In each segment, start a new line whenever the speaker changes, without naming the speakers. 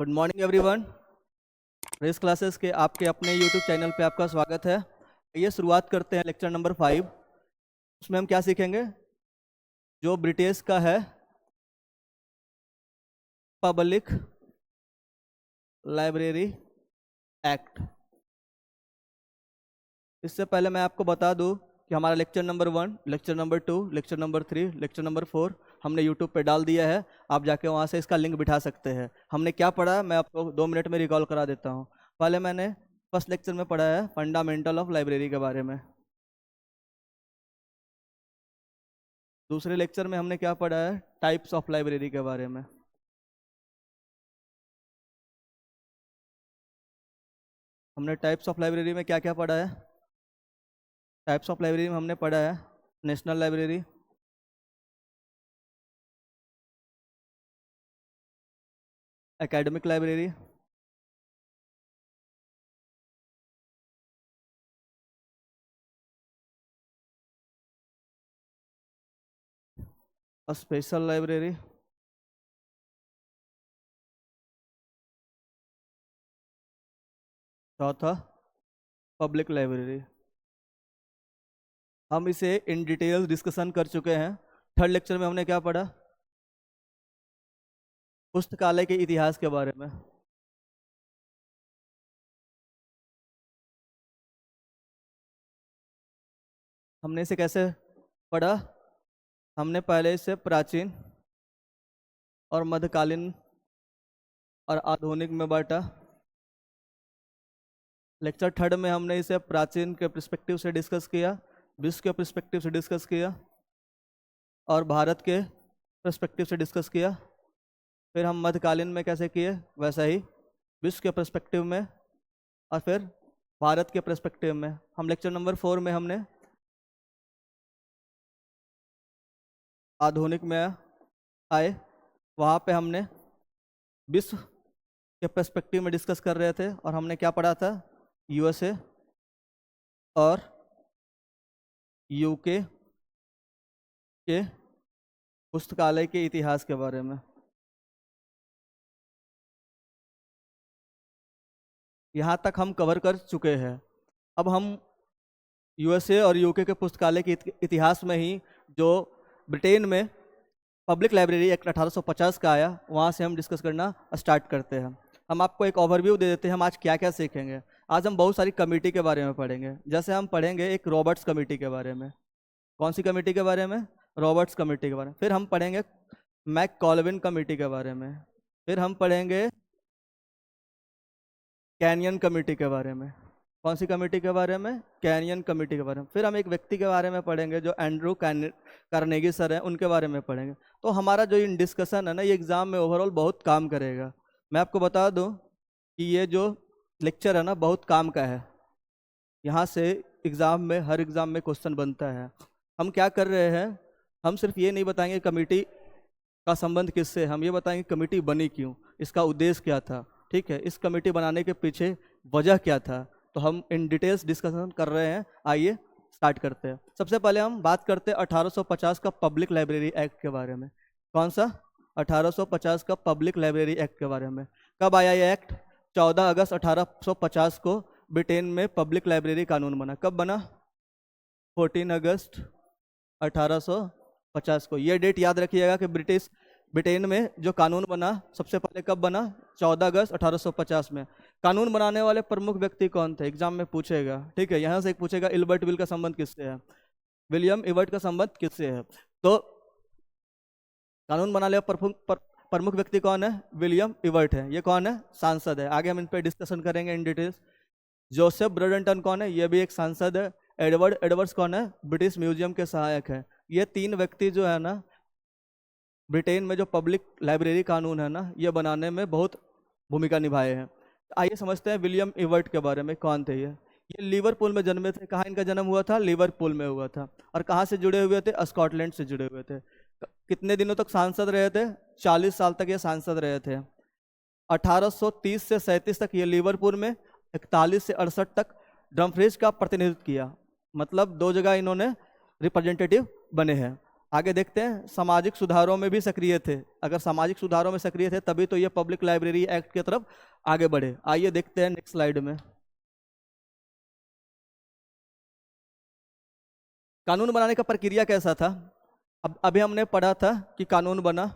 Good morning everyone. Race classes के आपके अपने यूट्यूब चैनल पे आपका स्वागत है। ये शुरुआत करते हैं लेक्चर नंबर 5। उसमें हम क्या सीखेंगे? जो ब्रिटिश का है पब्लिक लाइब्रेरी एक्ट। इससे पहले मैं आपको बता दूं कि हमारा lecture number 1, lecture number 2, lecture number 3, lecture number 4 हमने यूट्यूब पे डाल दिया है। आप जाके वहाँ से इसका लिंक बिठा सकते हैं। हमने क्या पढ़ा मैं आपको 2 मिनट में रिकॉल करा देता हूँ। पहले मैंने फर्स्ट लेक्चर में पढ़ा है फंडामेंटल ऑफ लाइब्रेरी के बारे में। दूसरे लेक्चर में हमने क्या पढ़ा है? टाइप्स ऑफ लाइब्रेरी के बारे में। हमने टाइप्स ऑफ लाइब्रेरी में क्या क्या पढ़ा है? टाइप्स ऑफ लाइब्रेरी में हमने पढ़ा है नेशनल लाइब्रेरी, एकेडमिक लाइब्रेरी, और स्पेशल लाइब्रेरी, चौथा पब्लिक लाइब्रेरी। हम इसे इन डिटेल डिस्कशन कर चुके हैं। थर्ड लेक्चर में हमने क्या पढ़ा? पुस्तकालय के इतिहास के बारे में। हमने इसे कैसे पढ़ा? हमने पहले इसे प्राचीन और मध्यकालीन और आधुनिक में बांटा। लेक्चर थर्ड में हमने इसे प्राचीन के पर्सपेक्टिव से डिस्कस किया, विश्व के पर्सपेक्टिव से डिस्कस किया और भारत के पर्सपेक्टिव से डिस्कस किया। फिर हम मध्यकालीन में कैसे किए वैसा ही विश्व के पर्सपेक्टिव में और फिर भारत के पर्सपेक्टिव में। हम लेक्चर नंबर 4 में हमने आधुनिक में आए, वहाँ पे हमने विश्व के पर्सपेक्टिव में डिस्कस कर रहे थे और हमने क्या पढ़ा था? यूएसए और यूके के पुस्तकालय के इतिहास के बारे में। यहाँ तक हम कवर कर चुके हैं। अब हम यूएसए और यूके के पुस्तकालय के इतिहास में ही जो ब्रिटेन में पब्लिक लाइब्रेरी एक्ट 1850 का आया, वहाँ से हम डिस्कस करना स्टार्ट करते हैं। हम आपको एक ओवरव्यू दे देते हैं हम आज क्या क्या सीखेंगे। आज हम बहुत सारी कमेटी के बारे में पढ़ेंगे। जैसे हम पढ़ेंगे एक रॉबर्ट्स कमेटी के बारे में। कौन सी कमेटी के बारे में? रॉबर्ट्स कमेटी के बारे में। फिर हम पढ़ेंगे मैककॉलविन कमेटी के बारे में। फिर हम पढ़ेंगे कैनियन कमेटी के बारे में। कौन सी कमेटी के बारे में? कैनियन कमेटी के बारे में। फिर हम एक व्यक्ति के बारे में पढ़ेंगे जो एंड्रू कार्नेगी सर हैं, उनके बारे में पढ़ेंगे। तो हमारा जो इन डिस्कशन है ना, ये एग्ज़ाम में ओवरऑल बहुत काम करेगा। मैं आपको बता दूं कि ये जो लेक्चर है ना बहुत काम का है। यहाँ से एग्ज़ाम में हर एग्ज़ाम में क्वेश्चन बनता है। हम क्या कर रहे हैं? हम सिर्फ ये नहीं बताएंगे कमेटी का संबंध किससे, हम ये बताएंगे कमेटी बनी क्यों, इसका उद्देश्य क्या था, ठीक है, इस कमेटी बनाने के पीछे वजह क्या था। तो हम इन डिटेल्स डिस्कशन कर रहे हैं। आइए स्टार्ट करते हैं। सबसे पहले हम बात करते हैं 1850 का पब्लिक लाइब्रेरी एक्ट के बारे में। कौन सा? 1850 का पब्लिक लाइब्रेरी एक्ट के बारे में। कब आया ये एक्ट? 14 अगस्त 1850 को ब्रिटेन में पब्लिक लाइब्रेरी कानून बना। कब बना? 14 अगस्त 1850 को। ये डेट याद रखिएगा कि ब्रिटेन में जो कानून बना सबसे पहले कब बना? 14 अगस्त 1850 में। कानून बनाने वाले प्रमुख व्यक्ति कौन थे? एग्जाम में पूछेगा, ठीक है। यहाँ से एक पूछेगा इल्बर्ट विल का संबंध किससे है? विलियम इवर्ट का संबंध किससे है? तो कानून बनाने वाले प्रमुख व्यक्ति कौन है? विलियम इवर्ट है। ये कौन है? सांसद है। आगे हम इन पर डिस्कशन करेंगे इन डिटेल्स। जोसेफ ब्रडनटन कौन है? ये भी एक सांसद है। एडवर्ड एडवर्ड्स कौन है? ब्रिटिश म्यूजियम के सहायक है। ये 3 व्यक्ति जो है ना ब्रिटेन में जो पब्लिक लाइब्रेरी कानून है ना ये बनाने में बहुत भूमिका निभाए हैं। आइए समझते हैं विलियम इवर्ट के बारे में। कौन थे ये लिवरपूल में जन्मे थे। कहाँ इनका जन्म हुआ था? लिवरपूल में हुआ था। और कहाँ से जुड़े हुए थे? स्कॉटलैंड से जुड़े हुए थे। कितने दिनों तक सांसद रहे थे? 40 साल तक ये सांसद रहे थे। 1830 से 37 तक ये लिवरपूल में, 41 से 68 तक डमफ्रीज का प्रतिनिधित्व किया। मतलब 2 जगह इन्होंने रिप्रेजेंटेटिव बने हैं। आगे देखते हैं, सामाजिक सुधारों में भी सक्रिय थे। अगर सामाजिक सुधारों में सक्रिय थे तभी तो ये पब्लिक लाइब्रेरी एक्ट की तरफ आगे बढ़े। आइए देखते हैं नेक्स्ट स्लाइड में। कानून बनाने का प्रक्रिया कैसा था? अब अभी हमने पढ़ा था कि कानून बना,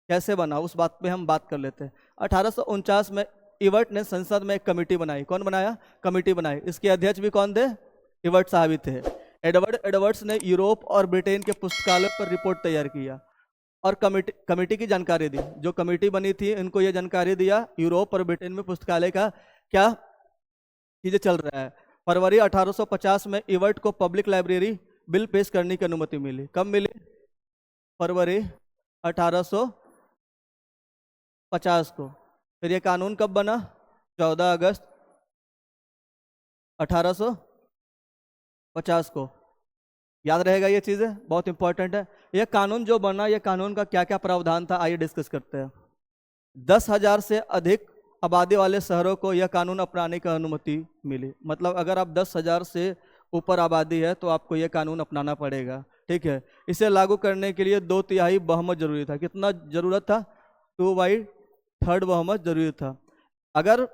कैसे बना उस बात पे हम बात कर लेते हैं। 1849 में इवर्ट ने संसद में एक कमेटी बनाई। कौन बनाया? कमेटी बनाई। इसके अध्यक्ष भी कौन थे? इवर्ट साहब ही थे। एडवर्ड्स ने यूरोप और ब्रिटेन के पुस्तकालयों पर रिपोर्ट तैयार किया और कमेटी की जानकारी दी। जो कमेटी बनी थी इनको ये जानकारी दिया यूरोप और ब्रिटेन में पुस्तकालय का क्या चीजें चल रहा है। फरवरी 1850 में इवर्ट को पब्लिक लाइब्रेरी बिल पेश करने की अनुमति मिली। कब मिली? फरवरी 1850 को। फिर ये कानून कब बना? 14 अगस्त 1850 को। याद रहेगा ये चीजें, बहुत इंपॉर्टेंट है। ये कानून जो बना, ये कानून का क्या क्या प्रावधान था, आइए डिस्कस करते हैं। 10,000 से अधिक आबादी वाले शहरों को यह कानून अपनाने की अनुमति मिली। मतलब अगर आप 10,000 से ऊपर आबादी है तो आपको यह कानून अपनाना पड़ेगा, ठीक है। इसे लागू करने के लिए 2/3 बहुमत जरूरी था। कितना जरूरत था? 2/3 बहुमत जरूरी था। अगर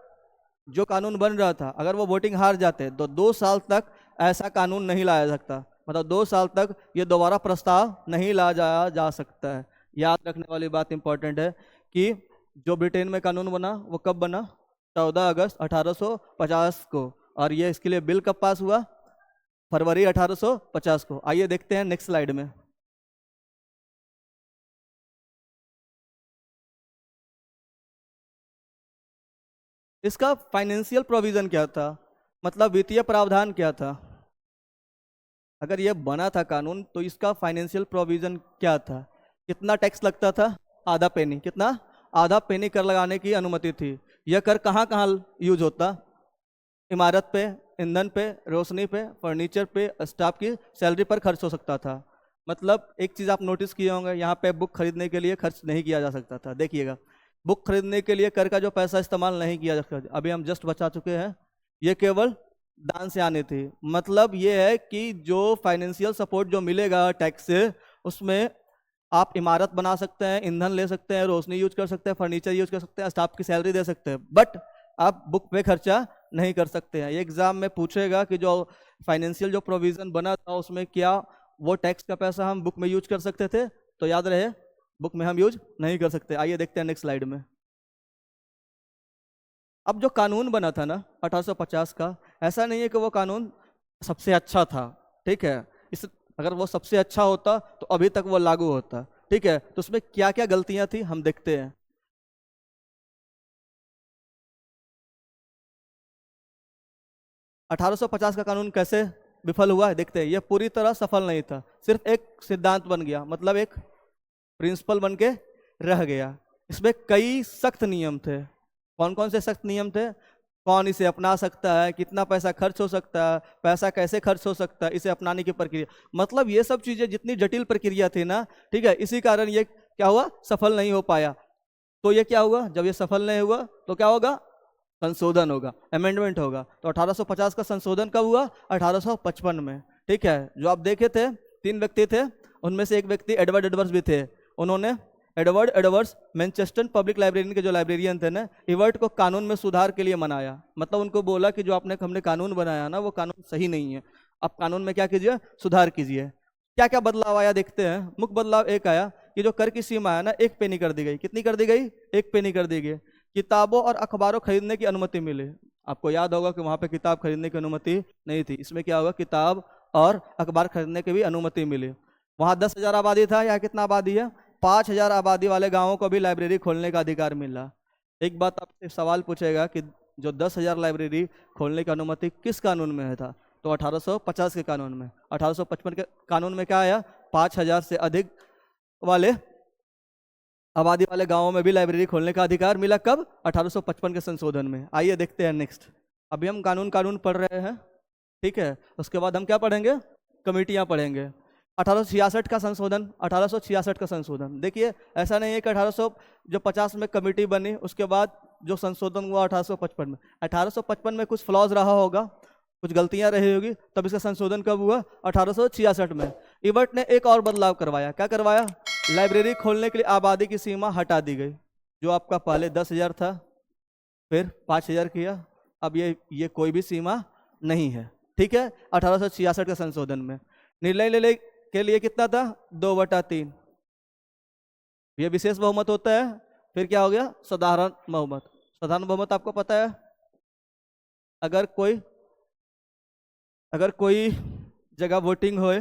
जो कानून बन रहा था, अगर वो वोटिंग हार जाते तो 2 साल तक ऐसा कानून नहीं लाया सकता। मतलब 2 साल तक ये दोबारा प्रस्ताव नहीं लाया जा सकता है। याद रखने वाली बात इंपॉर्टेंट है कि जो ब्रिटेन में कानून बना वो कब बना? 14 अगस्त 1850 को। और ये इसके लिए बिल कब पास हुआ? फरवरी 1850 को। आइए देखते हैं नेक्स्ट स्लाइड में। इसका फाइनेंशियल प्रोविजन क्या था? मतलब वित्तीय प्रावधान क्या था? अगर ये बना था कानून तो इसका फाइनेंशियल प्रोविजन क्या था? कितना टैक्स लगता था? आधा पेनी। कितना? आधा पेनी कर लगाने की अनुमति थी। यह कर कहाँ कहाँ यूज होता? इमारत पे, ईंधन पे, रोशनी पे, फर्नीचर पे, स्टाफ की सैलरी पर खर्च हो सकता था। मतलब एक चीज़ आप नोटिस किए होंगे, यहाँ पे बुक खरीदने के लिए खर्च नहीं किया जा सकता था। देखिएगा, बुक खरीदने के लिए कर का जो पैसा इस्तेमाल नहीं किया जा सकता। अभी हम जस्ट बचा चुके हैं, ये केवल दान से आनी थी। मतलब ये है कि जो फाइनेंशियल सपोर्ट जो मिलेगा टैक्स से, उसमें आप इमारत बना सकते हैं, ईंधन ले सकते हैं, रोशनी यूज कर सकते हैं, फर्नीचर यूज कर सकते हैं, स्टाफ की सैलरी दे सकते हैं, बट आप बुक पे खर्चा नहीं कर सकते हैं। ये एग्जाम में पूछेगा कि जो फाइनेंशियल जो प्रोविजन बना था उसमें क्या वो टैक्स का पैसा हम बुक में यूज कर सकते थे? तो याद रहे, बुक में हम यूज नहीं कर सकते। आइए देखते हैं नेक्स्ट स्लाइड में। अब जो कानून बना था ना 1850 का, ऐसा नहीं है कि वो कानून सबसे अच्छा था, ठीक है। इस अगर वो सबसे अच्छा होता तो अभी तक वो लागू होता, ठीक है। तो उसमें क्या क्या गलतियां थी हम देखते हैं। 1850 का कानून कैसे विफल हुआ है देखते हैं। यह पूरी तरह सफल नहीं था, सिर्फ एक सिद्धांत बन गया, मतलब एक प्रिंसिपल बन के रह गया। इसमें कई सख्त नियम थे। कौन कौन से सख्त नियम थे? कौन इसे अपना सकता है, कितना पैसा खर्च हो सकता है, पैसा कैसे खर्च हो सकता है, इसे अपनाने की प्रक्रिया। मतलब ये सब चीजें जितनी जटिल प्रक्रिया थी ना, ठीक है, इसी कारण ये क्या हुआ? सफल नहीं हो पाया। तो ये क्या हुआ? जब ये सफल नहीं हुआ तो क्या होगा? संशोधन होगा, अमेंडमेंट होगा। तो 1850 का संशोधन कब हुआ? 1855 में, ठीक है। जो आप देखे थे 3 व्यक्ति थे, उनमें से एक व्यक्ति एडवर्ड एडवर्ड्स भी थे। उन्होंने Edward Edwards Manchester public library के जो लाइब्रेरियन थे ना, इवर्ट को कानून में सुधार के लिए मनाया। मतलब उनको बोला कि जो हमने कानून बनाया ना, वो कानून सही नहीं है, अब कानून में क्या कीजिए? सुधार कीजिए। क्या क्या बदलाव आया देखते हैं। मुख्य बदलाव एक आया कि जो कर की सीमा है ना, 1 पेनी कर दी गई। कितनी कर दी गई? 1 पेनी कर दी गई। किताबों और अखबारों खरीदने की अनुमति मिली। आपको याद होगा कि वहां पे किताब खरीदने की अनुमति नहीं थी, इसमें क्या होगा? किताब और अखबार खरीदने की भी अनुमति मिली। वहां 10,000 आबादी था, या कितना आबादी है? 5,000 आबादी वाले गांवों को भी लाइब्रेरी खोलने का अधिकार मिला। एक बात आपसे सवाल पूछेगा कि जो 10,000 लाइब्रेरी खोलने की अनुमति किस कानून में था? तो 1850 के कानून में। 1855 के कानून में क्या आया? 5,000 से अधिक वाले आबादी वाले गांवों में भी लाइब्रेरी खोलने का अधिकार मिला। कब? 1855 के संशोधन में। आइए देखते हैं नेक्स्ट। अभी हम कानून पढ़ रहे हैं, ठीक है। उसके बाद हम क्या पढ़ेंगे? कमेटियां पढ़ेंगे। 1866 का संशोधन, 1866 का संशोधन। देखिए, ऐसा नहीं है कि 1850 में कमेटी बनी उसके बाद जो संशोधन हुआ 1855 में। 1855 में कुछ फ्लॉज रहा होगा, कुछ गलतियां रही होगी, तब इसका संशोधन कब हुआ? 1866 में। इबर्ट ने एक और बदलाव करवाया। क्या करवाया? लाइब्रेरी खोलने के लिए आबादी की सीमा हटा दी गई। जो आपका पहले 10,000 था, फिर 5,000 किया, अब ये कोई भी सीमा नहीं है। ठीक है, 1866 के संशोधन में। निर्णय लेने के लिए कितना था? 2/3। ये विशेष बहुमत होता है। फिर क्या हो गया? साधारण बहुमत। साधारण बहुमत आपको पता है, अगर कोई जगह वोटिंग होए,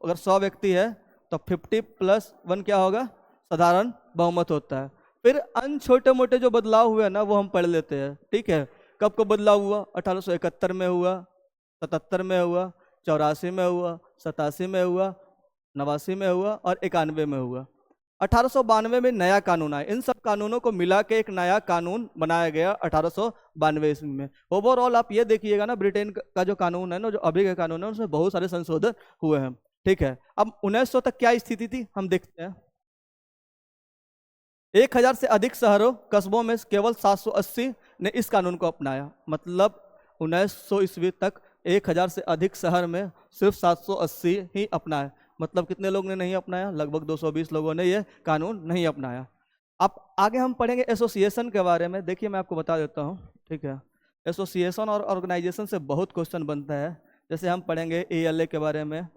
अगर 100 व्यक्ति है तो 50+1 क्या होगा? साधारण बहुमत होता है। फिर अन्य छोटे मोटे जो बदलाव हुए ना, वो हम पढ़ लेते हैं। ठीक है, कब कब बदलाव हुआ? 1871 में हुआ, 77 में हुआ, 84 में हुआ, 87 में हुआ, 89 में हुआ और 91 में हुआ। 1892 में नया कानून आया। इन सब कानूनों को मिला के एक नया कानून बनाया गया 1892 ईस्वी में। ओवरऑल आप ये देखिएगा ना, ब्रिटेन का जो कानून है ना, जो अभी का कानून है, उसमें बहुत सारे संशोधन हुए हैं। ठीक है, अब 1900 तक क्या स्थिति थी हम देखते हैं। 1000 से अधिक शहरों कस्बों में केवल 780 ने इस कानून को अपनाया। मतलब 1900 ईस्वी तक 1000 से अधिक शहर में सिर्फ 780 ही अपनाए। मतलब कितने लोग ने नहीं अपनाया? लगभग 220 लोगों ने ये कानून नहीं अपनाया। अब आगे हम पढ़ेंगे एसोसिएशन के बारे में। देखिए मैं आपको बता देता हूँ। ठीक है, एसोसिएशन और ऑर्गेनाइजेशन से बहुत क्वेश्चन बनता है। जैसे हम पढ़ेंगे ALA के बारे में।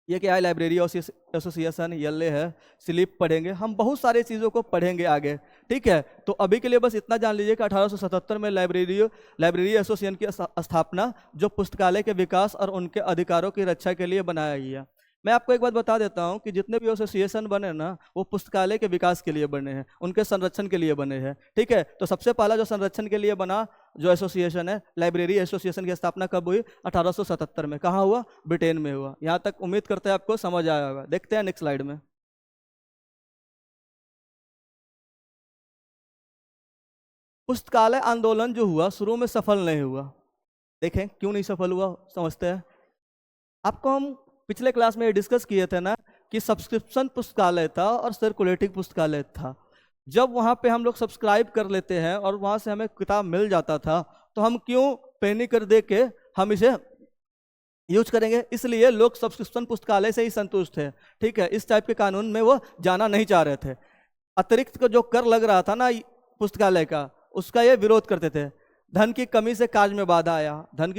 ये क्या है? लाइब्रेरी एसोसिएशन, YLA है। स्लिप पढ़ेंगे हम, बहुत सारी चीज़ों को पढ़ेंगे आगे। ठीक है, तो अभी के लिए बस इतना जान लीजिए कि 1877 में लाइब्रेरी एसोसिएशन की स्थापना जो पुस्तकालय के विकास और उनके अधिकारों की रक्षा के लिए बनाया गया। मैं आपको एक बात बता देता हूं कि जितने भी एसोसिएशन बने ना, वो पुस्तकालय के विकास के लिए बने हैं, उनके संरक्षण के लिए बने हैं। ठीक है, तो सबसे पहला जो संरक्षण के लिए बना जो एसोसिएशन है, लाइब्रेरी एसोसिएशन की स्थापना कब हुई? 1877 में। कहाँ हुआ? ब्रिटेन में हुआ। यहाँ तक उम्मीद करते हैं आपको समझ आया होगा। देखते हैं नेक्स्ट स्लाइड में। पुस्तकालय आंदोलन जो हुआ शुरू में सफल नहीं हुआ। देखें क्यों नहीं सफल हुआ, समझते हैं। आपको हम पिछले क्लास में डिस्कस किए थे ना कि सब्सक्रिप्शन पुस्तकालय था और सर्कुलेटिंग पुस्तकालय था। जब वहाँ पे हम लोग सब्सक्राइब कर लेते हैं और वहाँ से हमें किताब मिल जाता था, तो हम क्यों पेनी कर दे के हम इसे यूज करेंगे? इसलिए लोग सब्सक्रिप्शन पुस्तकालय से ही संतुष्ट थे। ठीक है, इस टाइप के कानून में वो जाना नहीं चाह रहे थे। अतिरिक्त का जो कर लग रहा था ना पुस्तकालय का, उसका ये विरोध करते थे। धन की कमी से कार्य में बाधा आया। धन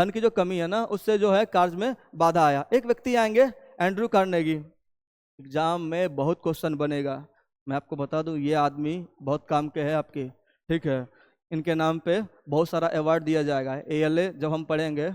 की जो कमी है ना, उससे जो है कार्य में बाधा आया। एक व्यक्ति आएंगे, एंड्रू कार्नेगी। एग्जाम में बहुत क्वेश्चन बनेगा, मैं आपको बता दूं, ये आदमी बहुत काम के है आपके। ठीक है, इनके नाम पे बहुत सारा अवार्ड दिया जाएगा। ALA जब हम पढ़ेंगे,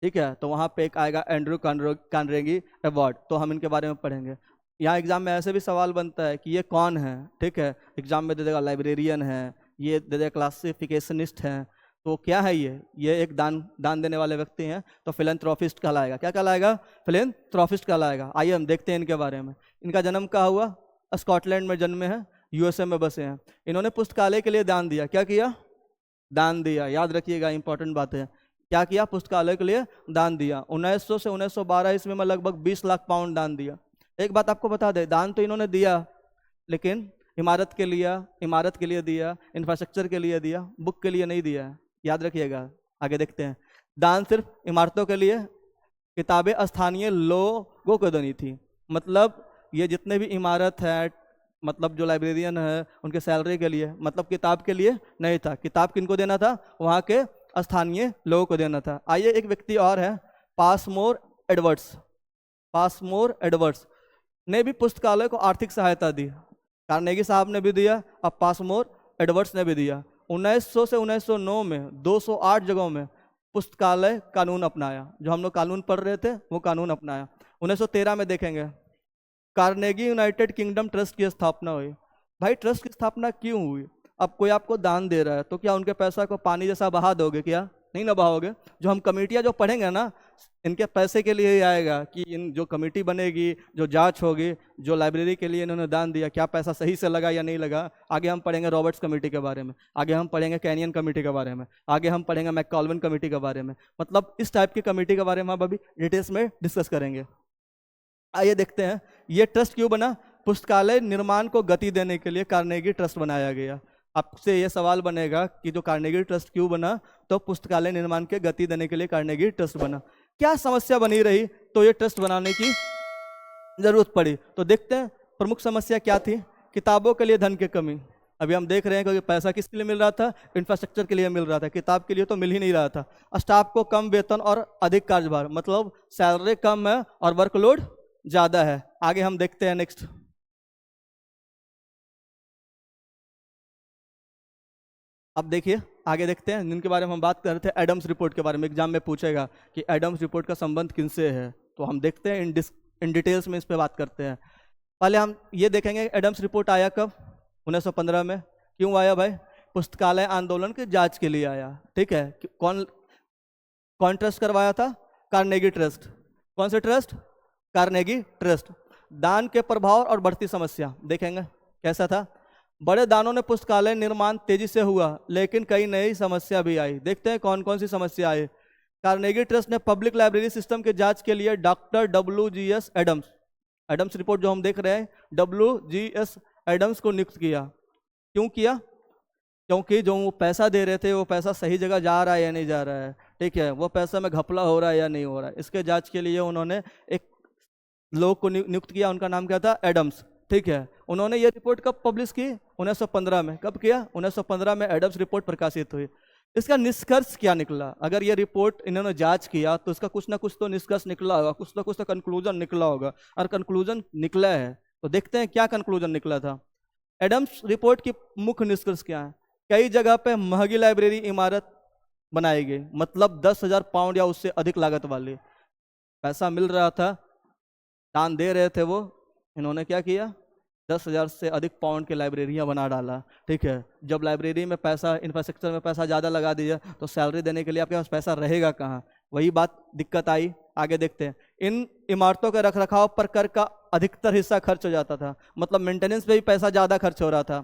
ठीक है, तो वहाँ पे एक आएगा एंड्रू कार्नेगी अवार्ड, तो हम इनके बारे में पढ़ेंगे। यहाँ एग्जाम में ऐसे भी सवाल बनता है कि ये कौन है। ठीक है, एग्जाम में दे देगा लाइब्रेरियन है, ये दे देगा क्लासिफिकेशनिस्ट हैं। तो क्या है ये एक दान देने वाले व्यक्ति हैं, तो फिलैंथ्रोपिस्ट कहलाएगा। क्या कहलाएगा? फिलैंथ्रोपिस्ट कहलाएगा। आइए हम देखते हैं इनके बारे में। इनका जन्म कहाँ हुआ? स्कॉटलैंड में जन्मे हैं, USA में बसे हैं। इन्होंने पुस्तकालय के लिए दान दिया। क्या किया? दान दिया। याद रखिएगा, इंपॉर्टेंट बात है। क्या किया? पुस्तकालय के लिए दान दिया। 1900 से 1912 ईस्वी में लगभग 20 लाख पाउंड दान दिया। एक बात आपको बता दें, दान तो इन्होंने दिया, लेकिन इमारत के लिए दिया, इंफ्रास्ट्रक्चर के लिए दिया, बुक के लिए नहीं दिया। याद रखिएगा, आगे देखते हैं। दान सिर्फ इमारतों के लिए, किताबें स्थानीय लोगों को देनी थी। मतलब ये जितने भी इमारत है, मतलब जो लाइब्रेरियन है, उनके सैलरी के लिए, मतलब किताब के लिए नहीं था। किताब किनको देना था? वहाँ के स्थानीय लोगों को देना था। आइए एक व्यक्ति और है, पासमोर एडवर्ड्स ने भी पुस्तकालय को आर्थिक सहायता दी। कार्नेगी साहब ने भी दिया, अब पासमोर एडवर्ड्स ने भी दिया। 1900 से 1909 में 208 जगहों में पुस्तकालय कानून अपनाया। जो हम लोग कानून पढ़ रहे थे, वो कानून अपनाया। 1913 में देखेंगे, कार्नेगी यूनाइटेड किंगडम ट्रस्ट की स्थापना हुई। भाई ट्रस्ट की स्थापना क्यों हुई? अब कोई आपको दान दे रहा है, तो क्या उनके पैसा को पानी जैसा बहा दोगे? क्या नहीं ना बहाओगे। जो हम कमेटियाँ जो पढ़ेंगे ना, इनके पैसे के लिए ही आएगा कि इन जो कमेटी बनेगी, जो जांच होगी, जो लाइब्रेरी के लिए इन्होंने दान दिया, क्या पैसा सही से लगा या नहीं लगा। आगे हम पढ़ेंगे रॉबर्ट्स कमेटी के बारे में, आगे हम पढ़ेंगे कैनियन कमेटी के बारे में, आगे हम पढ़ेंगे मैककॉल्विन कमेटी के बारे में। मतलब इस टाइप की कमेटी के बारे में हम अभी डिटेल्स में डिस्कस करेंगे। आइए देखते हैं ये ट्रस्ट क्यों बना। पुस्तकालय निर्माण को गति देने के लिए कार्नेगी ट्रस्ट बनाया गया। आपसे ये सवाल बनेगा कि जो कार्नेगी ट्रस्ट क्यों बना, तो पुस्तकालय निर्माण के गति देने के लिए कार्नेगी ट्रस्ट बना। क्या समस्या बनी रही तो ये ट्रस्ट बनाने की जरूरत पड़ी? तो देखते हैं प्रमुख समस्या क्या थी। किताबों के लिए धन की कमी। अभी हम देख रहे हैं कि पैसा किसके लिए मिल रहा था? इंफ्रास्ट्रक्चर के लिए मिल रहा था, किताब के लिए तो मिल ही नहीं रहा था। स्टाफ को कम वेतन और अधिक कार्यभार, मतलब सैलरी कम है और वर्कलोड ज्यादा है। आगे हम देखते हैं नेक्स्ट। अब देखिए आगे देखते हैं जिनके बारे में हम बात कर रहे थे, एडम्स रिपोर्ट के बारे में। एग्जाम में पूछेगा कि एडम्स रिपोर्ट का संबंध किनसे है, तो हम देखते हैं इन डिटेल्स में इस पे बात करते हैं। पहले हम ये देखेंगे एडम्स रिपोर्ट आया कब? 1915 में। क्यों आया भाई? पुस्तकालय आंदोलन की जांच के लिए आया। ठीक है, कौन कौन ट्रस्ट करवाया था? Carnegie trust. कौन से ट्रस्ट? Carnegie trust. दान के प्रभाव और बढ़ती समस्या देखेंगे कैसा था। बड़े दानों ने पुस्तकालय निर्माण तेजी से हुआ, लेकिन कई नई समस्या भी आई। देखते हैं कौन कौन सी समस्या आई। कार्नेगी ट्रस्ट ने पब्लिक लाइब्रेरी सिस्टम के जांच के लिए doctor WGS Adams, Adams report जो हम देख रहे हैं, WGS एडम्स को नियुक्त किया। क्यों किया? क्योंकि जो वो पैसा दे रहे थे वो पैसा सही जगह जा रहा है या नहीं जा रहा है, ठीक है, वो पैसा में घपला हो रहा है या नहीं हो रहा है, इसके जांच के लिए उन्होंने एक लोग को नियुक्त किया। उनका नाम क्या था? एडम्स। ठीक है, उन्होंने ये रिपोर्ट कब पब्लिश की? 1915 में। कब किया? 1915 में एडम्स रिपोर्ट प्रकाशित हुई। इसका निष्कर्ष क्या निकला? अगर ये रिपोर्ट इन्होंने जांच किया तो इसका कुछ ना कुछ तो निष्कर्ष निकला होगा, कुछ ना कुछ तो कंक्लूजन निकला होगा। और कंक्लूजन निकला है तो देखते हैं क्या कंक्लूजन निकला था। एडम्स रिपोर्ट की मुख्य निष्कर्ष क्या है? कई जगह पे महंगी लाइब्रेरी इमारत बनाई गई, मतलब 10,000 पाउंड या उससे अधिक लागत वाली। पैसा मिल रहा था, दान दे रहे थे वो, इन्होंने क्या किया? 10,000 से अधिक पाउंड की लाइब्रेरियां बना डाला। ठीक है, जब लाइब्रेरी में पैसा, इंफ्रास्ट्रक्चर में पैसा ज़्यादा लगा दिया तो सैलरी देने के लिए आपके पास पैसा रहेगा कहाँ? वही बात दिक्कत आई। आगे देखते हैं। इन इमारतों के रखरखाव पर कर का अधिकतर हिस्सा खर्च हो जाता था, मतलब मेंटेनेंस पे भी पैसा ज़्यादा खर्च हो रहा था।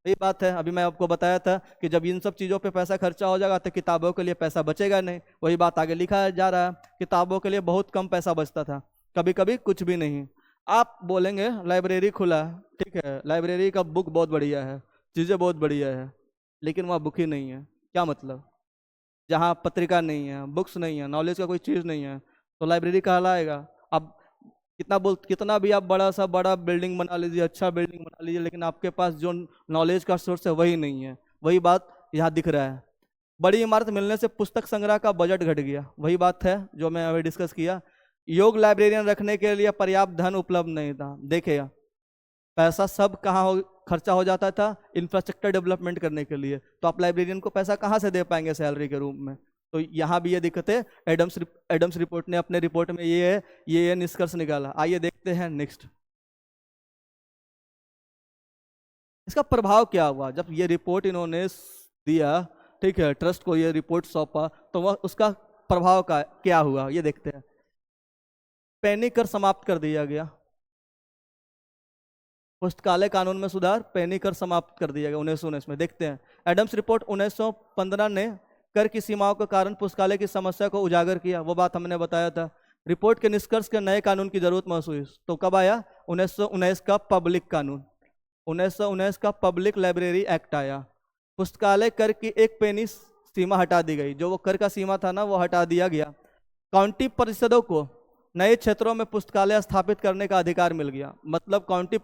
वही बात है, अभी मैं आपको बताया था कि जब इन सब चीज़ों पे पैसा खर्चा हो जाएगा तो किताबों के लिए पैसा बचेगा नहीं। वही बात आगे लिखा जा रहा है, किताबों के लिए बहुत कम पैसा बचता था, कभी कभी कुछ भी नहीं। आप बोलेंगे लाइब्रेरी खुला, ठीक है, लाइब्रेरी का बुक बहुत बढ़िया है, चीज़ें बहुत बढ़िया है, लेकिन वहाँ बुक ही नहीं है। क्या मतलब? जहाँ पत्रिका नहीं है, बुक्स नहीं है, नॉलेज का कोई चीज़ नहीं है, तो लाइब्रेरी कहलाएगा? अब कितना भी आप बड़ा बिल्डिंग बना लीजिए, अच्छा बिल्डिंग बना लीजिए, लेकिन आपके पास जो नॉलेज का सोर्स है वही नहीं है। वही बात यहाँ दिख रहा है। बड़ी इमारत मिलने से पुस्तक संग्रह का बजट घट गया। वही बात है जो मैं अभी डिस्कस किया। योग लाइब्रेरियन रखने के लिए पर्याप्त धन उपलब्ध नहीं था। देखिएगा पैसा सब कहाँ खर्चा हो जाता था? इंफ्रास्ट्रक्चर डेवलपमेंट करने के लिए। तो आप लाइब्रेरियन को पैसा कहाँ से दे पाएंगे सैलरी के रूप में? तो यहाँ भी ये दिक्कत है। एडम्स रिपोर्ट ने अपने रिपोर्ट में ये निष्कर्ष निकाला। आइए देखते हैं नेक्स्ट। इसका प्रभाव क्या हुआ जब ये रिपोर्ट इन्होंने दिया, ठीक है, ट्रस्ट को ये रिपोर्ट सौंपा, तो वह उसका प्रभाव का क्या हुआ ये देखते हैं। पेनी कर समाप्त कर दिया गया। पुस्तकालय कानून में सुधार, पेनी कर समाप्त कर दिया गया 1919 में। देखते हैं एडम्स रिपोर्ट 1915 ने कर की सीमाओं के कारण पुस्तकालय की समस्या को उजागर किया। वो बात हमने बताया था। रिपोर्ट के निष्कर्ष के नए कानून की जरूरत महसूस। तो कब आया? 1919 का पब्लिक कानून, 1919 का पब्लिक लाइब्रेरी एक्ट आया। पुस्तकालय कर की एक पेनी सीमा हटा दी गई। जो वो कर का सीमा था ना, वो हटा दिया गया। काउंटी परिषदों को नए क्षेत्रों में पुस्तकालय स्थापित करने का अधिकार मिल गया। मतलब काउंटी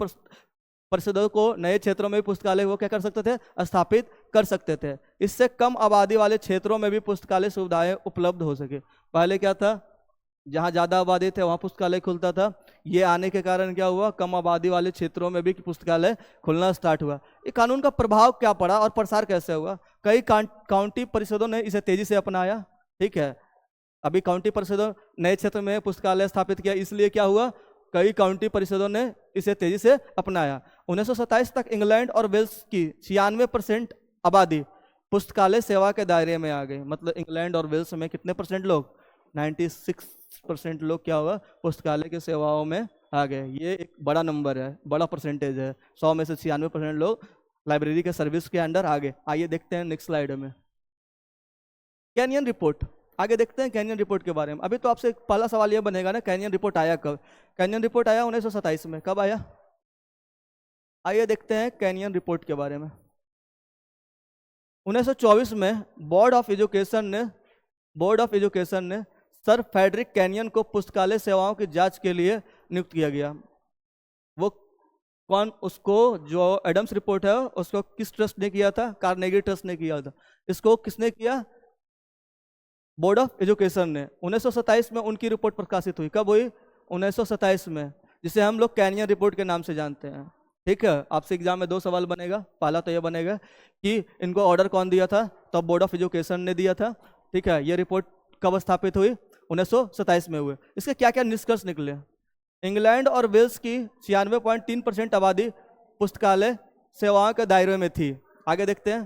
परिषदों को नए क्षेत्रों में भी पुस्तकालय वो क्या कर सकते थे? स्थापित कर सकते थे। इससे कम आबादी वाले क्षेत्रों में भी पुस्तकालय सुविधाएं उपलब्ध हो सके। पहले क्या था? जहाँ ज़्यादा आबादी थे वहाँ पुस्तकालय खुलता था। ये आने के कारण क्या हुआ? कम आबादी वाले क्षेत्रों में भी पुस्तकालय खुलना स्टार्ट हुआ। ये कानून का प्रभाव क्या पड़ा और प्रसार कैसे हुआ? कई काउंटी परिषदों ने इसे तेजी से अपनाया। ठीक है, अभी काउंटी परिषदों नए क्षेत्र में पुस्तकालय स्थापित किया, इसलिए क्या हुआ? कई काउंटी परिषदों ने इसे तेजी से अपनाया। 1927 तक इंग्लैंड और वेल्स की 96% आबादी पुस्तकालय सेवा के दायरे में आ गई। मतलब इंग्लैंड और वेल्स में कितने परसेंट लोग? 96% लोग क्या हुआ? पुस्तकालय की सेवाओं में आ गए। ये एक बड़ा नंबर है, बड़ा परसेंटेज है। 100 में से 96% लोग लाइब्रेरी के सर्विस के अंडर आ गए। आइए देखते हैं नेक्स्ट स्लाइड में कैनियन रिपोर्ट। आगे देखते हैं कैनियन रिपोर्ट के बारे में। अभी तो आपसे पहला सवाल यह बनेगा ना, कैनियन रिपोर्ट आया कब? कैनियन रिपोर्ट आया 1927 में। कब आया? आइए देखते हैं कैनियन रिपोर्ट के बारे में। 1924 में बोर्ड ऑफ एजुकेशन ने सर फ्रेडरिक कैनियन को पुस्तकालय सेवाओं की जांच के लिए नियुक्त किया गया। वो कौन, उसको जो एडम्स रिपोर्ट है उसको किस ट्रस्ट ने किया था? कार्नेगी ट्रस्ट ने किया था। इसको किसने किया? बोर्ड ऑफ एजुकेशन ने। 1927 में उनकी रिपोर्ट प्रकाशित हुई। कब हुई? 1927 में, जिसे हम लोग कैनियन रिपोर्ट के नाम से जानते हैं। ठीक है, आपसे एग्जाम में 2 सवाल बनेगा। पहला तो ये बनेगा कि इनको ऑर्डर कौन दिया था? तो बोर्ड ऑफ एजुकेशन ने दिया था। ठीक है, ये रिपोर्ट कब स्थापित हुई? 1927 में हुए। इसके क्या क्या निष्कर्ष निकले? इंग्लैंड और वेल्स की 96.3% आबादी पुस्तकालय सेवाओं के दायरे में थी। आगे देखते हैं।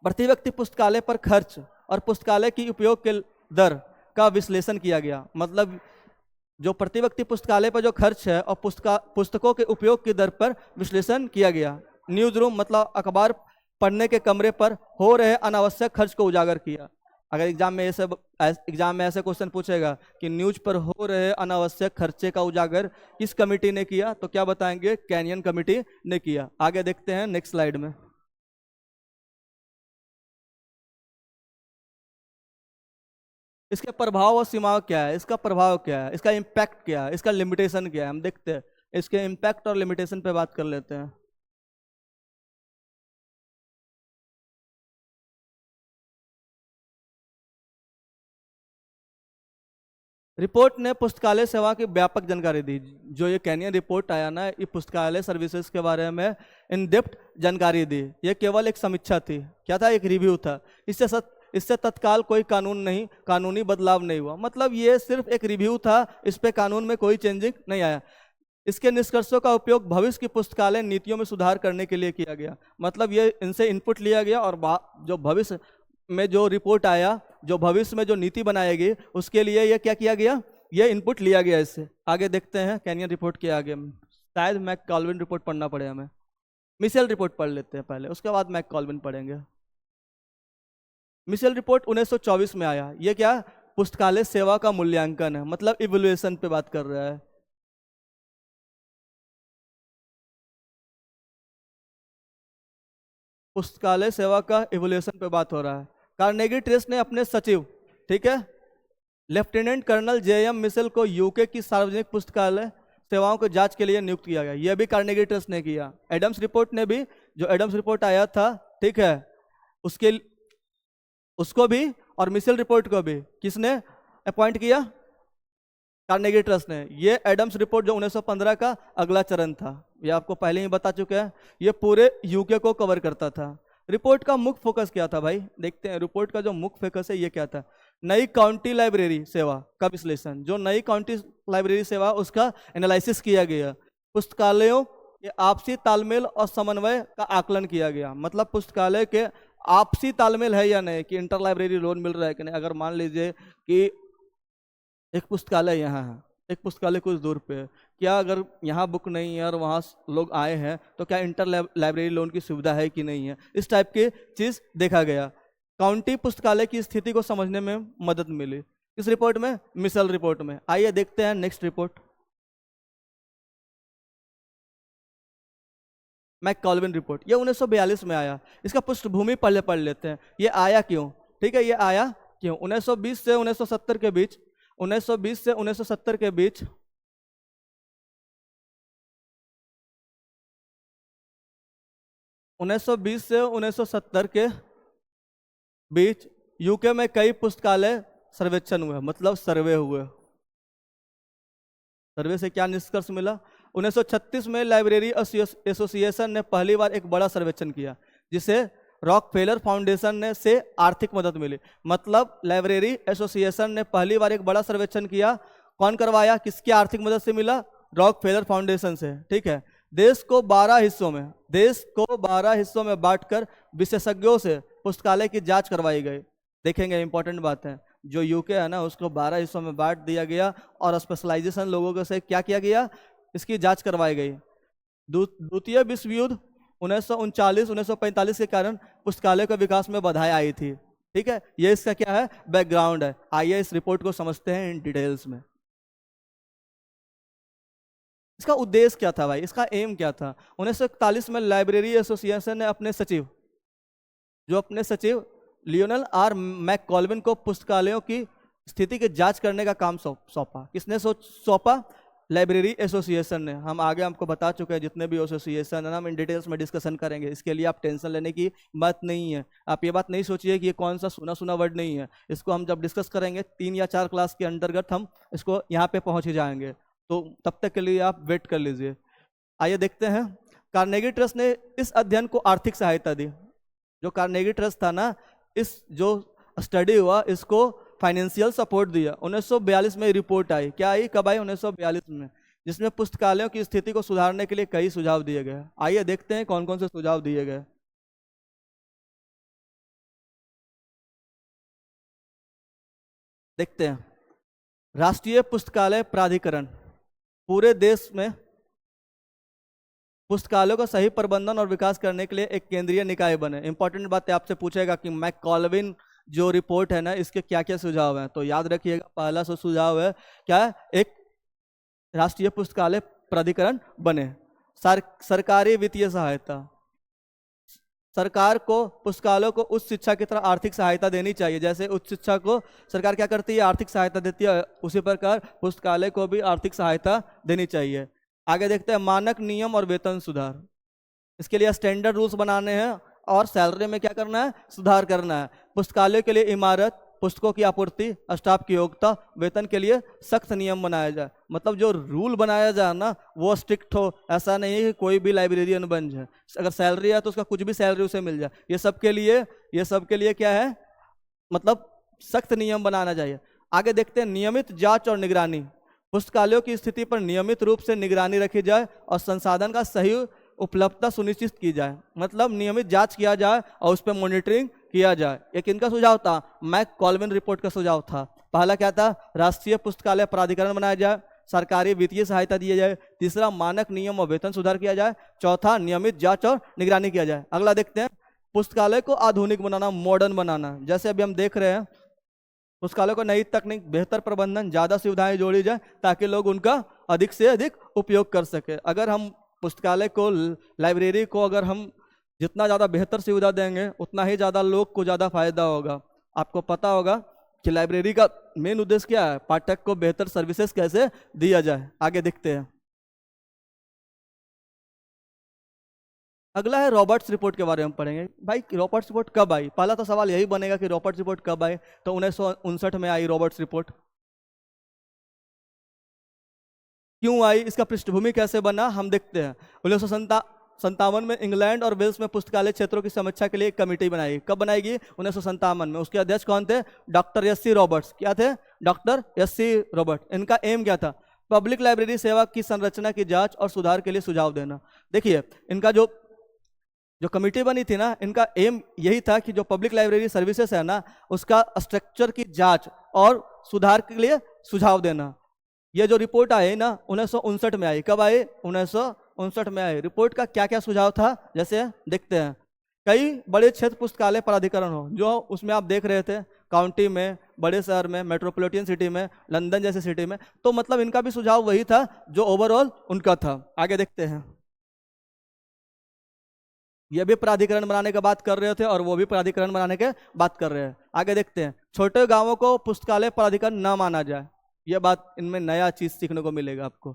प्रति व्यक्ति पुस्तकालय पर खर्च और पुस्तकालय की उपयोग के दर का विश्लेषण किया गया। मतलब जो प्रति व्यक्ति पुस्तकालय पर जो खर्च है और पुस्तकों के उपयोग की दर पर विश्लेषण किया गया। न्यूज रूम मतलब अखबार पढ़ने के कमरे पर हो रहे अनावश्यक खर्च को उजागर किया। अगर एग्जाम में ऐसे क्वेश्चन पूछेगा कि न्यूज पर हो रहे अनावश्यक खर्चे का उजागर किस कमेटी ने किया, तो क्या बताएंगे? कैनियन कमेटी ने किया। आगे देखते हैं नेक्स्ट स्लाइड में। इसके प्रभाव और सीमाओं क्या है? इसका प्रभाव क्या है? इसका इम्पैक्ट क्या है? इसका लिमिटेशन क्या है? हम देखते हैं। इसके इम्पैक्ट और लिमिटेशन पे बात कर लेते हैं। रिपोर्ट ने पुस्तकालय सेवा की व्यापक जानकारी दी। जो ये कैनियन रिपोर्ट आया ना, ये पुस्तकालय सर्विसेज के बारे में इन डेप्थ जानकारी दी। ये केवल एक समीक्षा थी। क्या था? एक रिव्यू था। इससे तत्काल कोई कानूनी बदलाव नहीं हुआ। मतलब ये सिर्फ एक रिव्यू था, इस पे कानून में कोई चेंजिंग नहीं आया। इसके निष्कर्षों का उपयोग भविष्य की पुस्तकालय नीतियों में सुधार करने के लिए किया गया। मतलब ये इनसे इनपुट लिया गया और जो भविष्य में जो रिपोर्ट आया, जो भविष्य में जो नीति बनाएगी, उसके लिए ये क्या किया गया? ये इनपुट लिया गया इससे। आगे देखते हैं कैनियन रिपोर्ट के आगे। शायद मैककॉल्विन रिपोर्ट पढ़ना पड़े हमें। मिशेल रिपोर्ट पढ़ लेते हैं पहले, उसके बाद मैककॉल्विन पढ़ेंगे। मिशेल रिपोर्ट 1924 में आया। ये क्या? पुस्तकालय सेवा का मूल्यांकन है, मतलब इवैल्यूएशन पे बात कर रहा है। पुस्तकालय सेवा का इवैल्यूएशन पे बात हो रहा है। कार्नेगी ट्रस्ट ने अपने सचिव, ठीक है, लेफ्टिनेंट कर्नल जेएम मिशेल को यूके की सार्वजनिक पुस्तकालय सेवाओं को जांच के लिए नियुक्त किया गया। यह भी कार्नेगी ट्रस्ट ने किया। एडम्स रिपोर्ट ने भी, जो एडम्स रिपोर्ट आया था, ठीक है, उसको भी और मिशेल रिपोर्ट को भी किसने अपॉइंट किया? कार्नेगी ट्रस्ट ने। ये एडम्स रिपोर्ट जो 1915 का अगला चरण था, ये आपको पहले ही बता चुके हैं। ये पूरे यूके को कवर करता था। रिपोर्ट का मुख्य फोकस क्या था भाई? देखते हैं रिपोर्ट का जो मुख्य फोकस है ये क्या था। नई काउंटी लाइब्रेरी सेवा का विश्लेषण। जो नई काउंटी लाइब्रेरी सेवा, उसका एनालिसिस किया गया। पुस्तकालयों के आपसी तालमेल और समन्वय का आकलन किया गया। मतलब पुस्तकालय के आपसी तालमेल है या नहीं, कि इंटर लाइब्रेरी लोन मिल रहा है कि नहीं। अगर मान लीजिए कि एक पुस्तकालय यहाँ है, एक पुस्तकालय कुछ दूर पे है, क्या अगर यहाँ बुक नहीं है और वहाँ लोग आए हैं तो क्या इंटर लाइब्रेरी लोन की सुविधा है कि नहीं है? इस टाइप की चीज़ देखा गया। काउंटी पुस्तकालय की स्थिति को समझने में मदद मिली। इस रिपोर्ट में, मिशेल रिपोर्ट में। आइए देखते हैं नेक्स्ट रिपोर्ट, मैककॉल्विन रिपोर्ट। ये 1942 में आया। इसका पृष्ठभूमि पहले पढ़ लेते हैं। ये आया क्यों? ठीक है, ये आया क्यों? 1920 से 1970 के बीच, 1920 से 1970 के बीच 1920 से 1970 के बीच यूके में कई पुस्तकालय सर्वेक्षण हुए, मतलब सर्वे हुए। सर्वे से क्या निष्कर्ष मिला? 1936 में लाइब्रेरी एसोसिएशन ने पहली बार एक बड़ा सर्वेक्षण किया, जिसे रॉकफेलर फाउंडेशन ने से आर्थिक मदद मिली। मतलब लाइब्रेरी एसोसिएशन ने पहली बार एक बड़ा सर्वेक्षण किया। कौन करवाया? किसकी आर्थिक मदद से मिला? रॉकफेलर फाउंडेशन से। ठीक है। देश को 12 हिस्सों में बांटकर विशेषज्ञों से पुस्तकालय की जांच करवाई गई। देखेंगे, इंपॉर्टेंट बात है। जो यूके है ना, उसको 12 हिस्सों में बांट दिया गया और स्पेशलाइजेशन लोगों से क्या किया गया? इसकी जांच करवाई गई। द्वितीय विश्व युद्ध 1939-1945 के कारण पुस्तकालय के विकास में बाधाएं आई थी। ठीक है, ये इसका क्या है? बैकग्राउंड है। आइए इस रिपोर्ट को समझते हैं इन डिटेल्स में। इसका उद्देश्य क्या था भाई? इसका एम क्या था? 1941 में लाइब्रेरी एसोसिएशन ने अपने सचिव लियोनल आर मैककॉल्विन को पुस्तकालयों की स्थिति की जांच करने का काम सौंपा। किसने सौंपा? लाइब्रेरी एसोसिएशन ने। हम आगे आपको बता चुके हैं जितने भी एसोसिएशन है ना, हम इन डिटेल्स में डिस्कशन करेंगे, इसके लिए आप टेंशन लेने की बात नहीं है। आप ये बात नहीं सोचिए कि ये कौन सा सुना सुना वर्ड नहीं है, इसको हम जब डिस्कस करेंगे 3 या 4 क्लास के अंतर्गत हम इसको यहाँ पे पहुँच ही जाएंगे, तो तब तक के लिए आप वेट कर लीजिए। आइए देखते हैं, कार्नेगी ट्रस्ट ने इस अध्ययन को आर्थिक सहायता दी। जो कार्नेगी ट्रस्ट था ना, इस जो स्टडी हुआ इसको फाइनेंशियल सपोर्ट दिया। 1942 में रिपोर्ट आई। क्या आई? कब आई? 1942 में, जिसमें पुस्तकालयों की स्थिति को सुधारने के लिए कई सुझाव दिए गए। आइए देखते हैं कौन कौन से सुझाव दिए गए। देखते हैं, राष्ट्रीय पुस्तकालय प्राधिकरण पूरे देश में पुस्तकालयों का सही प्रबंधन और विकास करने के लिए एक केंद्रीय निकाय बने। इंपॉर्टेंट बात है, आपसे पूछेगा कि मैककॉल्विन जो रिपोर्ट है ना, इसके क्या क्या सुझाव हैं, तो याद रखिएगा पहला सुझाव है क्या? एक राष्ट्रीय पुस्तकालय प्राधिकरण बने। सरकारी वित्तीय सहायता, सरकार को पुस्तकालयों को उच्च शिक्षा की तरह आर्थिक सहायता देनी चाहिए। जैसे उच्च शिक्षा को सरकार क्या करती है? आर्थिक सहायता देती है, उसी प्रकार पुस्तकालय को भी आर्थिक सहायता देनी चाहिए। आगे देखते हैं, मानक नियम और वेतन सुधार। इसके लिए स्टैंडर्ड रूल्स बनाने हैं और सैलरी में क्या करना है? सुधार करना है। पुस्तकालय के लिए इमारत, पुस्तकों की आपूर्ति, स्टाफ की योग्यता, वेतन के लिए सख्त नियम बनाया जाए। मतलब जो रूल बनाया जाए ना वो स्ट्रिक्ट हो, ऐसा नहीं है कि कोई भी लाइब्रेरियन बन जाए। अगर सैलरी है तो उसका कुछ भी सैलरी उसे मिल जाए। ये सब के लिए क्या है? मतलब सख्त नियम बनाना चाहिए। आगे देखते हैं, नियमित जांच और निगरानी। पुस्तकालयों की स्थिति पर नियमित रूप से निगरानी रखी जाए और संसाधन का सही उपलब्धता सुनिश्चित की जाए। मतलब नियमित जांच किया जाए और उस पर मॉनिटरिंग किया जाए। एक इनका सुझाव था, मैककॉल्विन रिपोर्ट का सुझाव था। पहला क्या था? राष्ट्रीय पुस्तकालय प्राधिकरण बनाया जाए, सरकारी वित्तीय सहायता दी जाए। तीसरा, मानक नियम और वेतन सुधार किया जाए। चौथा, नियमित जांच और निगरानी किया जाए। अगला देखते हैं, पुस्तकालय को आधुनिक बनाना, मॉडर्न बनाना। जैसे अभी हम देख रहे हैं, पुस्तकालय को नई तकनीक, बेहतर प्रबंधन, ज्यादा सुविधाएं जोड़ी जाए ताकि लोग उनका अधिक से अधिक उपयोग कर सके। अगर हम पुस्तकालय को, लाइब्रेरी को अगर हम जितना ज़्यादा बेहतर सुविधा देंगे उतना ही ज़्यादा लोग को ज़्यादा फायदा होगा। आपको पता होगा कि लाइब्रेरी का मेन उद्देश्य क्या है? पाठक को बेहतर सर्विसेज कैसे दिया जाए। आगे देखते हैं, अगला है रॉबर्ट्स रिपोर्ट के बारे में पढ़ेंगे। भाई रॉबर्ट्स रिपोर्ट कब आई? पहला तो सवाल यही बनेगा कि रॉबर्ट्स रिपोर्ट कब आई। तो 1959 में आई रॉबर्ट्स रिपोर्ट। क्यों आई? इसका पृष्ठभूमि कैसे बना, हम देखते हैं। 1957 में इंग्लैंड और वेल्स में पुस्तकालय क्षेत्रों की समीक्षा के लिए एक कमेटी बनाई। कब बनाएगी? 1957 में। उसके अध्यक्ष कौन थे? Doctor S C Roberts. क्या थे? Doctor S C Robert. इनका एम क्या था? पब्लिक लाइब्रेरी सेवा की संरचना की जांच और सुधार के लिए सुझाव देना। देखिए, इनका जो कमेटी बनी थी ना, इनका एम यही था कि जो पब्लिक लाइब्रेरी सर्विसेज है ना, उसका स्ट्रक्चर की जांच और सुधार के लिए सुझाव देना। ये जो रिपोर्ट आई ना 1959 में आई। कब आई? 1959 में आई। रिपोर्ट का क्या क्या सुझाव था, जैसे देखते हैं। कई बड़े क्षेत्र पुस्तकालय प्राधिकरण हो, जो उसमें आप देख रहे थे काउंटी में, बड़े शहर में, मेट्रोपॉलिटन सिटी में, लंदन जैसे सिटी में। तो मतलब इनका भी सुझाव वही था जो ओवरऑल उनका था। आगे देखते हैं, ये भी प्राधिकरण बनाने की बात कर रहे थे और वो भी प्राधिकरण बनाने के बात कर रहे हैं। आगे देखते हैं, छोटे गांवों को पुस्तकालय प्राधिकरण न माना जाए। यह बात इनमें नया चीज सीखने को मिलेगा आपको,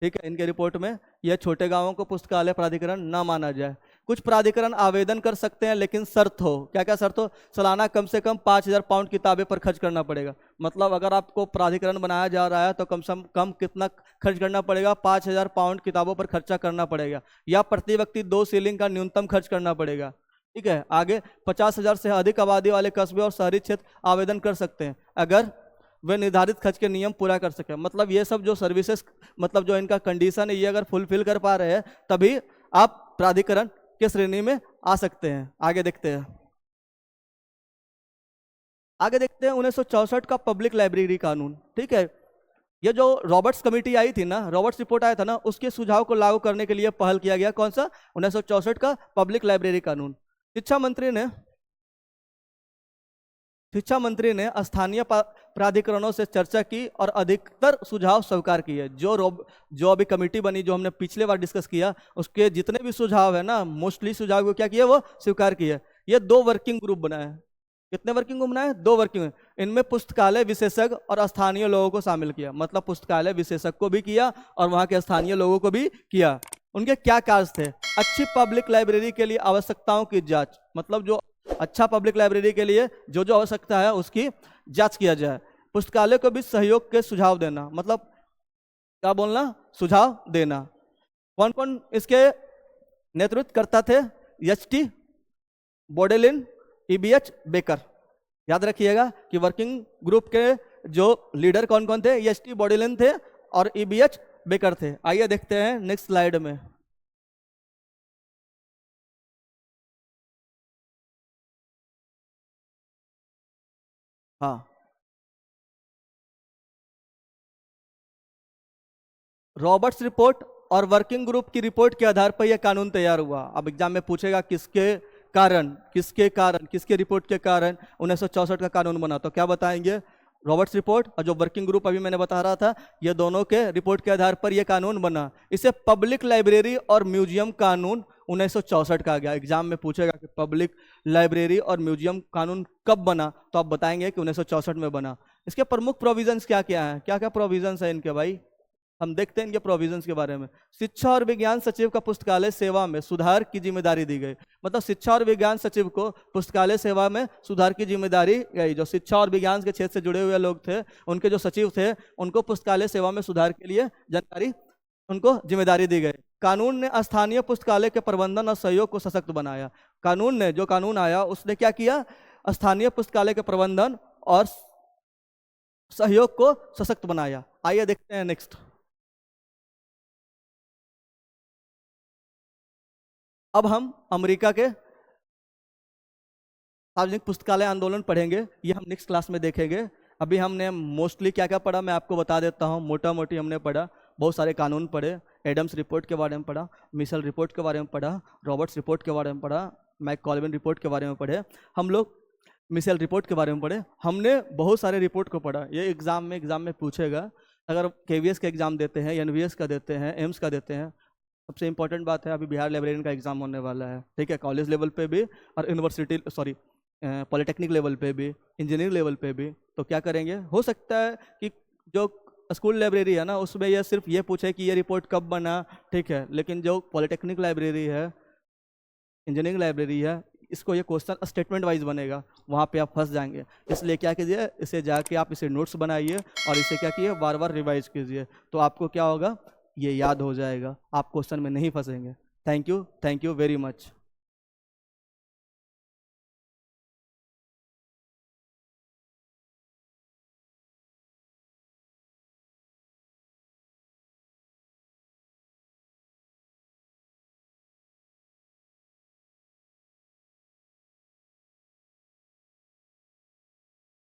ठीक है। इनके रिपोर्ट में यह छोटे गांवों को पुस्तकालय प्राधिकरण न माना जाए। कुछ प्राधिकरण आवेदन कर सकते हैं लेकिन शर्त हो। क्या क्या शर्त हो? सालाना कम से कम 5,000 पाउंड किताबें पर खर्च करना पड़ेगा। मतलब अगर आपको प्राधिकरण बनाया जा रहा है तो कम से कम कितना खर्च करना पड़ेगा? 5,000 पाउंड किताबों पर खर्चा करना पड़ेगा, या प्रति व्यक्ति 2 शिलिंग का न्यूनतम खर्च करना पड़ेगा, ठीक है। आगे 50,000 से अधिक आबादी वाले कस्बे और शहरी क्षेत्र आवेदन कर सकते हैं अगर वे निर्धारित खर्च के नियम पूरा कर सके। मतलब ये सब जो सर्विसेज, मतलब जो इनका कंडीशन है, ये अगर फुलफिल कर पा रहे हैं तभी आप प्राधिकरण के श्रेणी में आ सकते हैं। आगे देखते हैं, 1964 का पब्लिक लाइब्रेरी कानून, ठीक है। ये जो रॉबर्ट्स कमेटी आई थी ना, रॉबर्ट्स रिपोर्ट आया था ना, उसके सुझाव को लागू करने के लिए पहल किया गया। कौन सा? 1964 का पब्लिक लाइब्रेरी कानून। शिक्षा मंत्री ने स्थानीय प्राधिकरणों से चर्चा की और अधिकतर सुझाव स्वीकार किए। जो अभी कमेटी बनी, जो हमने पिछले बार डिस्कस किया, उसके जितने भी सुझाव है ना, मोस्टली सुझाव को क्या किया? वो स्वीकार किए। ये 2 वर्किंग ग्रुप बनाए। कितने वर्किंग ग्रुप बनाए? 2 वर्किंग। इनमें पुस्तकालय विशेषज्ञ और स्थानीय लोगों को शामिल किया, मतलब पुस्तकालय विशेषज्ञ को भी किया और वहां के स्थानीय लोगों को भी किया। उनके क्या कार्य थे? अच्छी पब्लिक लाइब्रेरी के लिए आवश्यकताओं की जांच, मतलब जो अच्छा पब्लिक लाइब्रेरी के लिए जो जो आवश्यकता है उसकी जांच किया जाए। पुस्तकालय को भी सहयोग के सुझाव देना, मतलब क्या बोलना? सुझाव देना। कौन कौन इसके नेतृत्व करता थे? एच.टी. बोडेलिन, ई.बी.एच. बेकर। याद रखिएगा कि वर्किंग ग्रुप के जो लीडर कौन कौन थे? एच.टी. बोडेलिन थे और ई.बी.एच. बेकर थे। आइए देखते हैं नेक्स्ट स्लाइड में। हाँ, रॉबर्ट्स रिपोर्ट और वर्किंग ग्रुप की रिपोर्ट के आधार पर यह कानून तैयार हुआ। अब एग्जाम में पूछेगा किसके रिपोर्ट के कारण 1964 का कानून बना, तो क्या बताएंगे? रॉबर्ट्स रिपोर्ट और जो वर्किंग ग्रुप अभी मैंने बता रहा था, ये दोनों के रिपोर्ट के आधार पर यह कानून बना। इसे पब्लिक लाइब्रेरी और म्यूजियम कानून 1964 का आ गया। एग्जाम में पूछेगा कि पब्लिक लाइब्रेरी और म्यूजियम कानून कब बना, तो आप बताएंगे कि 1964 में बना। इसके प्रमुख प्रोविजंस क्या क्या हैं? क्या क्या प्रोविजंस है इनके भाई? हम देखते हैं इनके प्रोविजंस के बारे में। शिक्षा और विज्ञान सचिव का पुस्तकालय सेवा में सुधार की जिम्मेदारी दी गई, मतलब शिक्षा और विज्ञान सचिव को पुस्तकालय सेवा में सुधार की जिम्मेदारी गई। जो शिक्षा और विज्ञान के क्षेत्र से जुड़े हुए लोग थे, उनके जो सचिव थे, उनको पुस्तकालय सेवा में सुधार के लिए जानकारी, उनको जिम्मेदारी दी गई। कानून ने स्थानीय पुस्तकालय के प्रबंधन और सहयोग को सशक्त बनाया। जो कानून आया उसने क्या किया? स्थानीय पुस्तकालय के प्रबंधन और सहयोग को सशक्त बनाया। आइए देखते हैं नेक्स्ट। अब हम अमेरिका के सार्वजनिक पुस्तकालय आंदोलन पढ़ेंगे, ये हम नेक्स्ट क्लास में देखेंगे। अभी हमने मोस्टली क्या क्या पढ़ा मैं आपको बता देता हूँ। मोटा मोटी हमने पढ़ा, बहुत सारे कानून पढ़े, एडम्स रिपोर्ट के बारे में पढ़ा, मिशेल रिपोर्ट के बारे में पढ़ा, रॉबर्ट्स रिपोर्ट के बारे में पढ़ा, मैककॉल्विन रिपोर्ट के बारे में पढ़े हम लोग, मिशेल रिपोर्ट के बारे में पढ़े। हमने बहुत सारे रिपोर्ट को पढ़ा। ये एग्जाम में पूछेगा। अगर KVS का एग्जाम देते हैं, NVS का देते हैं, एम्स का देते हैं, सबसे इंपॉर्टेंट बात है अभी बिहार लाइब्रेरियन का एग्जाम होने वाला है, ठीक है? कॉलेज लेवल पे भी और पॉलिटेक्निक लेवल पे भी, इंजीनियरिंग लेवल पे भी। तो क्या करेंगे? हो सकता है कि जो स्कूल लाइब्रेरी है ना, उसमें यह सिर्फ ये पूछे कि ये रिपोर्ट कब बना, ठीक है? लेकिन जो पॉलिटेक्निक लाइब्रेरी है, इंजीनियरिंग लाइब्रेरी है, इसको ये क्वेश्चन स्टेटमेंट वाइज बनेगा, वहाँ पे आप फंस जाएंगे। इसलिए क्या कीजिए, इसे जाके आप इसे नोट्स बनाइए और इसे क्या कीजिए, बार बार रिवाइज कीजिए, तो आपको क्या होगा, ये याद हो जाएगा, आप क्वेश्चन में नहीं फंसेंगे। Thank you very much.